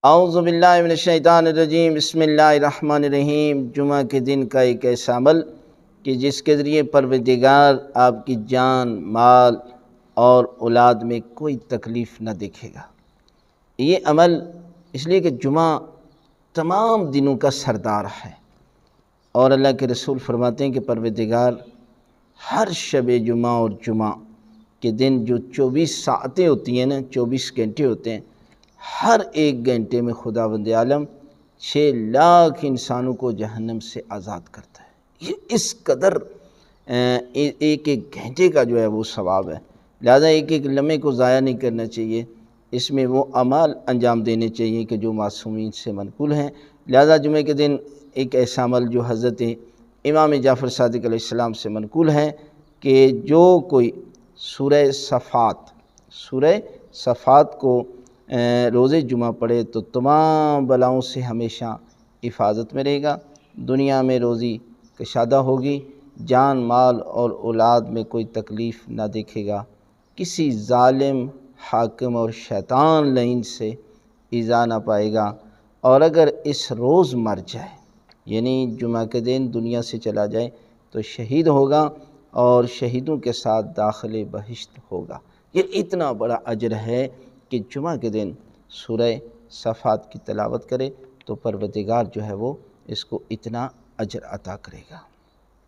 اعوذ باللہ من الشیطان الرجیم، بسم اللہ الرحمن الرحیم۔ جمعہ کے دن کا ایک ایسا عمل کہ جس کے ذریعے پروردگار آپ کی جان، مال اور اولاد میں کوئی تکلیف نہ دیکھے گا۔ یہ عمل اس لیے کہ جمعہ تمام دنوں کا سردار ہے، اور اللہ کے رسول فرماتے ہیں کہ پروردگار ہر شب جمعہ اور جمعہ کے دن جو 24 ساعتیں ہوتی ہیں نا، 24 گھنٹے ہوتے ہیں، ہر ایک گھنٹے میں خداوند عالم 6 لاکھ انسانوں کو جہنم سے آزاد کرتا ہے۔ یہ اس قدر ایک ایک گھنٹے کا جو ہے وہ ثواب ہے، لہذا ایک ایک لمحے کو ضائع نہیں کرنا چاہیے، اس میں وہ اعمال انجام دینے چاہیے کہ جو معصومین سے منقول ہیں۔ لہذا جمعہ کے دن ایک ایسا عمل جو حضرت امام جعفر صادق علیہ السلام سے منقول ہے کہ جو کوئی سورہ صفات کو روز جمعہ پڑھے تو تمام بلاؤں سے ہمیشہ حفاظت میں رہے گا، دنیا میں روزی کشادہ ہوگی، جان، مال اور اولاد میں کوئی تکلیف نہ دیکھے گا، کسی ظالم، حاکم اور شیطان لعین سے ایذا نہ پائے گا، اور اگر اس روز مر جائے یعنی جمعہ کے دن دنیا سے چلا جائے تو شہید ہوگا اور شہیدوں کے ساتھ داخل بہشت ہوگا۔ یہ اتنا بڑا اجر ہے کہ جمعہ کے دن سورہ صفات کی تلاوت کرے تو پروردگار جو ہے وہ اس کو اتنا اجر عطا کرے گا۔